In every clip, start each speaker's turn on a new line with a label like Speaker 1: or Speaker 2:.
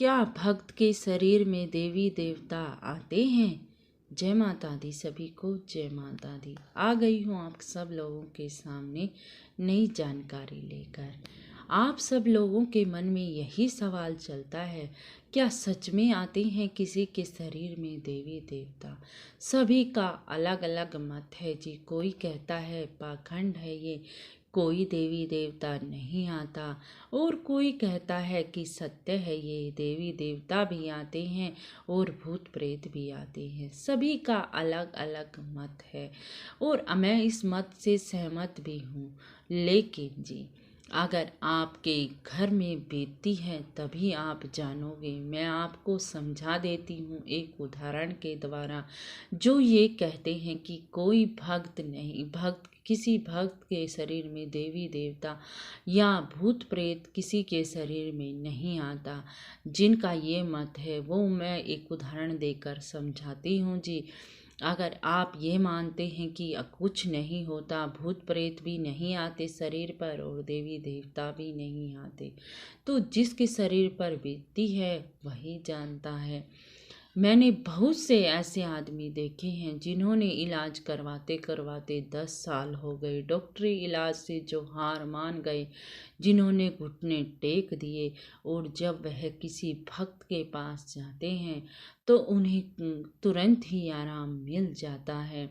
Speaker 1: क्या भक्त के शरीर में देवी देवता आते हैं? जय माता दी सभी को, जय माता दी। आ गई हूँ आप सब लोगों के सामने नई जानकारी लेकर। आप सब लोगों के मन में यही सवाल चलता है, क्या सच में आते हैं किसी के शरीर में देवी देवता? सभी का अलग अलग मत है जी। कोई कहता है पाखंड है ये, कोई देवी देवता नहीं आता, और कोई कहता है कि सत्य है ये, देवी देवता भी आते हैं और भूत प्रेत भी आते हैं। सभी का अलग अलग मत है और मैं इस मत से सहमत भी हूँ। लेकिन जी, अगर आपके घर में बीतती है तभी आप जानोगे। मैं आपको समझा देती हूँ एक उदाहरण के द्वारा। जो ये कहते हैं कि कोई किसी भक्त के शरीर में देवी देवता या भूत प्रेत किसी के शरीर में नहीं आता, जिनका ये मत है वो मैं एक उदाहरण देकर समझाती हूँ जी। अगर आप ये मानते हैं कि कुछ नहीं होता, भूत प्रेत भी नहीं आते शरीर पर और देवी देवता भी नहीं आते, तो जिसके शरीर पर बीतती है वही जानता है। मैंने बहुत से ऐसे आदमी देखे हैं जिन्होंने इलाज करवाते करवाते 10 साल हो गए, डॉक्टरी इलाज से जो हार मान गए, जिन्होंने घुटने टेक दिए, और जब वह किसी भक्त के पास जाते हैं तो उन्हें तुरंत ही आराम मिल जाता है।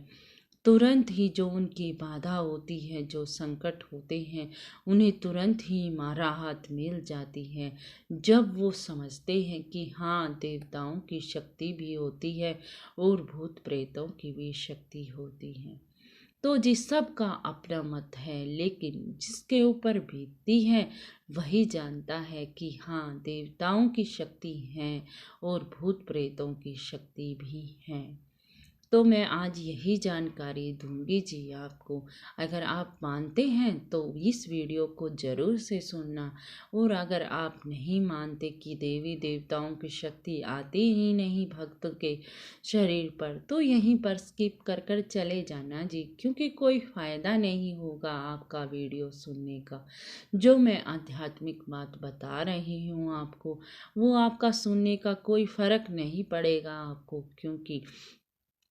Speaker 1: तुरंत ही जो उनकी बाधा होती है, जो संकट होते हैं, उन्हें तुरंत ही राहत मिल जाती है। जब वो समझते हैं कि हाँ, देवताओं की शक्ति भी होती है और भूत प्रेतों की भी शक्ति होती है। तो जिस सब का अपना मत है, लेकिन जिसके ऊपर बीतती है वही जानता है कि हाँ, देवताओं की शक्ति है और भूत प्रेतों की शक्ति भी है। तो मैं आज यही जानकारी दूंगी जी आपको। अगर आप मानते हैं तो इस वीडियो को ज़रूर से सुनना, और अगर आप नहीं मानते कि देवी देवताओं की शक्ति आती ही नहीं भक्त के शरीर पर, तो यहीं पर स्किप कर कर चले जाना जी, क्योंकि कोई फ़ायदा नहीं होगा आपका वीडियो सुनने का। जो मैं आध्यात्मिक बात बता रही हूँ आपको, वो आपका सुनने का कोई फ़र्क नहीं पड़ेगा आपको, क्योंकि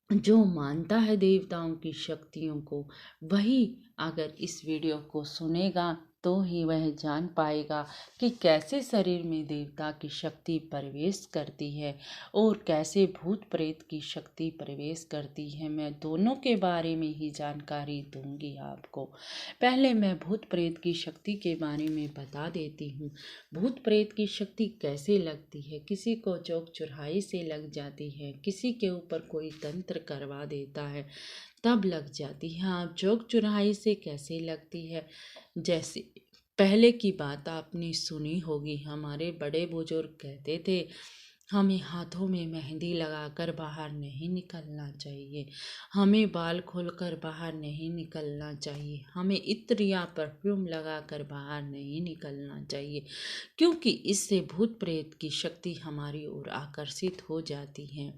Speaker 1: जो मानता है देवताओं की शक्तियों को, वही अगर इस वीडियो को सुनेगा तो ही वह जान पाएगा कि कैसे शरीर में देवता की शक्ति प्रवेश करती है और कैसे भूत प्रेत की शक्ति प्रवेश करती है। मैं दोनों के बारे में ही जानकारी दूंगी आपको। पहले मैं भूत प्रेत की शक्ति के बारे में बता देती हूँ। भूत प्रेत की शक्ति कैसे लगती है? किसी को चौक चुराही से लग जाती है, किसी के ऊपर कोई तंत्र करवा देता है तब लग जाती है। हाँ, चौक चुराही से कैसे लगती है? जैसे पहले की बात आपने सुनी होगी, हमारे बड़े बुजुर्ग कहते थे हमें हाथों में मेहंदी लगाकर बाहर नहीं निकलना चाहिए, हमें बाल खोलकर बाहर नहीं निकलना चाहिए, हमें इत्र या परफ्यूम लगाकर बाहर नहीं निकलना चाहिए, क्योंकि इससे भूत प्रेत की शक्ति हमारी ओर आकर्षित हो जाती है।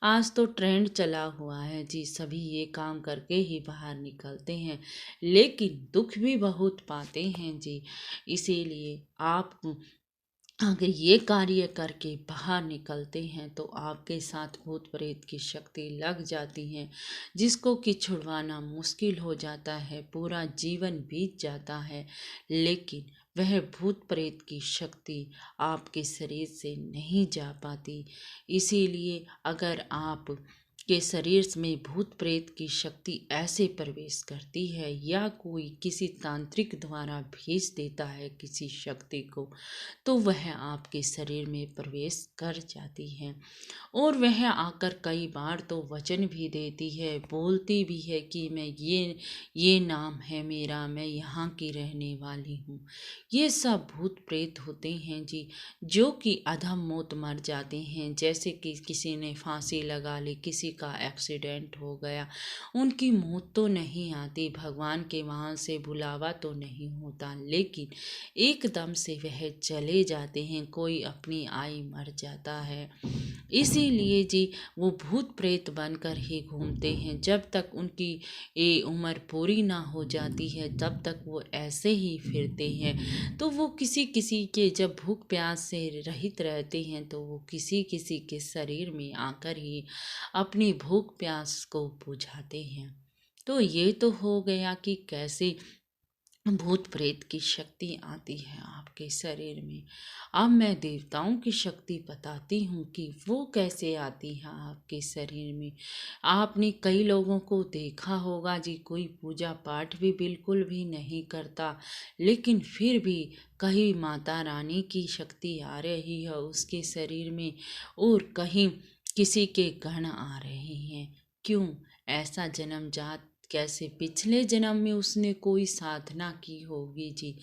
Speaker 1: आज तो ट्रेंड चला हुआ है जी, सभी ये काम करके ही बाहर निकलते हैं, लेकिन दुख भी बहुत पाते हैं जी। इसीलिए आप अगर ये कार्य करके बाहर निकलते हैं तो आपके साथ भूत प्रेत की शक्ति लग जाती है, जिसको कि छुड़वाना मुश्किल हो जाता है, पूरा जीवन बीत जाता है, लेकिन वह भूत प्रेत की शक्ति आपके शरीर से नहीं जा पाती। इसीलिए अगर आप के शरीर में भूत प्रेत की शक्ति ऐसे प्रवेश करती है या कोई किसी तांत्रिक द्वारा भेज देता है किसी शक्ति को, तो वह आपके शरीर में प्रवेश कर जाती है और वह आकर कई बार तो वचन भी देती है, बोलती भी है कि मैं ये नाम है मेरा, मैं यहाँ की रहने वाली हूँ। ये सब भूत प्रेत होते हैं जी, जो कि अधम मौत मर जाते हैं। जैसे कि किसी ने फांसी लगा ली, किसी का एक्सीडेंट हो गया, उनकी मौत तो नहीं आती, भगवान के वहाँ से बुलावा तो नहीं होता, लेकिन एकदम से वह चले जाते हैं, कोई अपनी आई मर जाता है। इसीलिए जी वो भूत प्रेत बनकर ही घूमते हैं। जब तक उनकी ये उम्र पूरी ना हो जाती है तब तक वो ऐसे ही फिरते हैं। तो वो किसी किसी के जब भूख प्यास से रहित रहते हैं तो वो किसी किसी के शरीर में आकर ही अपनी भूख प्यास को बुझाते हैं। तो ये तो हो गया कि कैसे भूत प्रेत की शक्ति आती है आपके शरीर में। अब मैं देवताओं की शक्ति बताती हूँ कि वो कैसे आती है आपके शरीर में। आपने कई लोगों को देखा होगा जी, कोई पूजा पाठ भी बिल्कुल भी नहीं करता, लेकिन फिर भी कहीं माता रानी की शक्ति आ रही है उसके शरीर में और कहीं किसी के गण आ रहे हैं। क्यों? ऐसा जन्मजात कैसे? पिछले जन्म में उसने कोई साधना की होगी जी।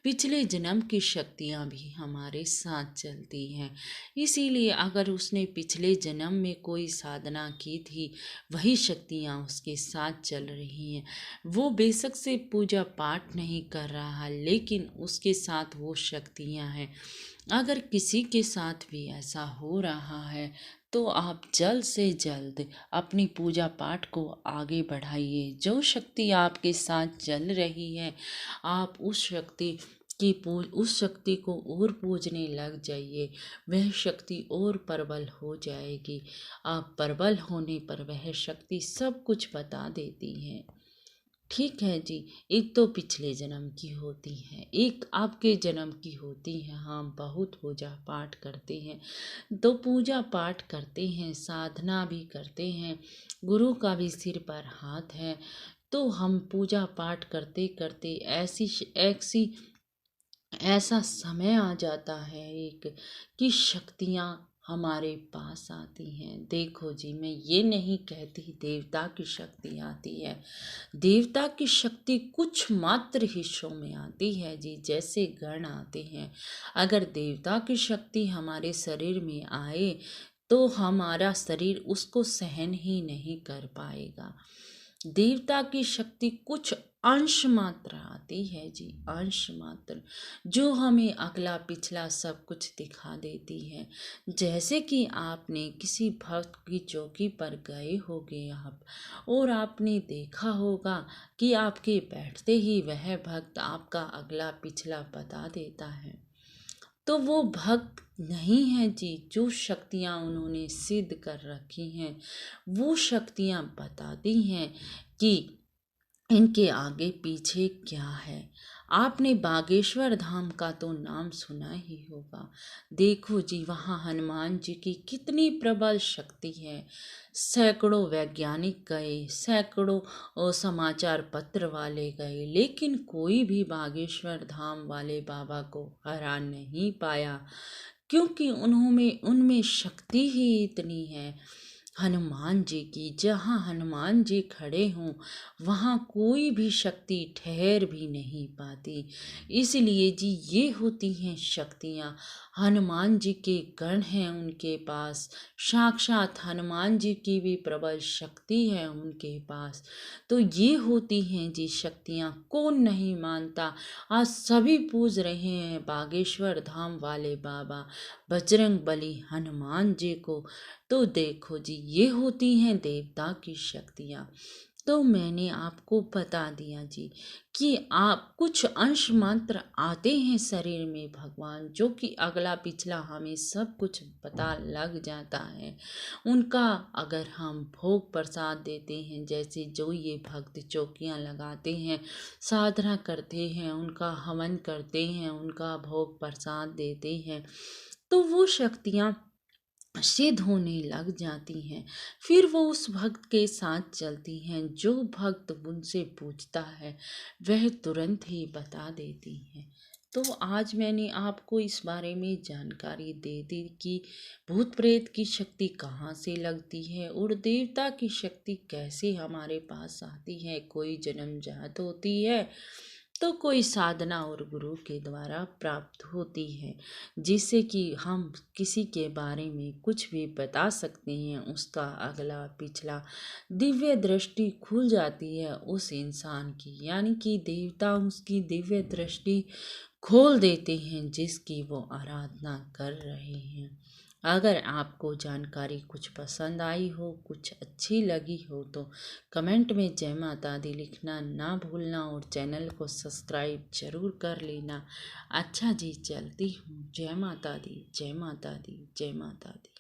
Speaker 1: पिछले जन्म की शक्तियाँ भी हमारे साथ चलती हैं। इसीलिए अगर उसने पिछले जन्म में कोई साधना की थी, वही शक्तियाँ उसके साथ चल रही हैं। वो बेशक से पूजा पाठ नहीं कर रहा, लेकिन उसके साथ वो शक्तियाँ हैं। अगर किसी के साथ भी ऐसा हो रहा है तो आप जल्द से जल्द अपनी पूजा पाठ को आगे बढ़ाइए। जो शक्ति आपके साथ चल रही है, आप उस शक्ति को और पूजने लग जाइए। वह शक्ति और प्रबल हो जाएगी। आप प्रबल होने पर वह शक्ति सब कुछ बता देती है। ठीक है जी। एक तो पिछले जन्म की होती है, एक आपके जन्म की होती है। हम बहुत पूजा पाठ करते हैं, तो पूजा पाठ करते हैं, साधना भी करते हैं, गुरु का भी सिर पर हाथ है। तो हम पूजा पाठ करते करते ऐसी ऐसा समय आ जाता है एक कि शक्तियाँ हमारे पास आती हैं। देखो जी, मैं ये नहीं कहती देवता की शक्ति आती है। देवता की शक्ति कुछ मात्र हिस्सों में आती है जी, जैसे गण आते हैं। अगर देवता की शक्ति हमारे शरीर में आए तो हमारा शरीर उसको सहन ही नहीं कर पाएगा। देवता की शक्ति कुछ अंश मात्र आती है जी, अंश मात्र, जो हमें अगला पिछला सब कुछ दिखा देती है। जैसे कि आपने किसी भक्त की चौकी पर गए होगे आप, और आपने देखा होगा कि आपके बैठते ही वह भक्त आपका अगला पिछला बता देता है। तो वो भक्त नहीं है जी। जो शक्तियाँ उन्होंने सिद्ध कर रखी हैं, वो शक्तियाँ बताती हैं कि इनके आगे पीछे क्या है। आपने बागेश्वर धाम का तो नाम सुना ही होगा। देखो जी, वहाँ हनुमान जी की कितनी प्रबल शक्ति है। सैकड़ों वैज्ञानिक गए, सैकड़ों समाचार पत्र वाले गए, लेकिन कोई भी बागेश्वर धाम वाले बाबा को हरा नहीं पाया, क्योंकि उनमें शक्ति ही इतनी है हनुमान जी की। जहाँ हनुमान जी खड़े हों वहाँ कोई भी शक्ति ठहर भी नहीं पाती। इसलिए जी, ये होती हैं शक्तियाँ। हनुमान जी के गण हैं उनके पास, साक्षात हनुमान जी की भी प्रबल शक्ति है उनके पास। तो ये होती हैं जी शक्तियाँ। कौन नहीं मानता? आज सभी पूज रहे हैं बागेश्वर धाम वाले बाबा बजरंग बली हनुमान जी को। तो देखो जी, ये होती हैं देवता की शक्तियाँ। तो मैंने आपको बता दिया जी कि आप कुछ अंश मात्र आते हैं शरीर में भगवान, जो कि अगला पिछला हमें सब कुछ पता लग जाता है। उनका अगर हम भोग प्रसाद देते हैं, जैसे जो ये भक्त चौकियाँ लगाते हैं, साधना करते हैं, उनका हवन करते हैं, उनका भोग प्रसाद देते हैं, तो वो शक्तियाँ सिद्ध होने लग जाती हैं। फिर वो उस भक्त के साथ चलती हैं। जो भक्त उनसे पूछता है वह तुरंत ही बता देती हैं। तो आज मैंने आपको इस बारे में जानकारी दे दी कि भूत प्रेत की शक्ति कहाँ से लगती है और देवता की शक्ति कैसे हमारे पास आती है। कोई जन्मजात होती है तो कोई साधना और गुरु के द्वारा प्राप्त होती है, जिससे कि हम किसी के बारे में कुछ भी बता सकते हैं। उसका अगला पिछला दिव्य दृष्टि खुल जाती है उस इंसान की, यानी कि देवता उसकी दिव्य दृष्टि खोल देते हैं जिसकी वो आराधना कर रहे हैं। अगर आपको जानकारी कुछ पसंद आई हो, कुछ अच्छी लगी हो तो कमेंट में जय माता दी लिखना ना भूलना और चैनल को सब्सक्राइब जरूर कर लेना। अच्छा जी, चलती हूँ। जय माता दी, जय माता दी, जय माता दी।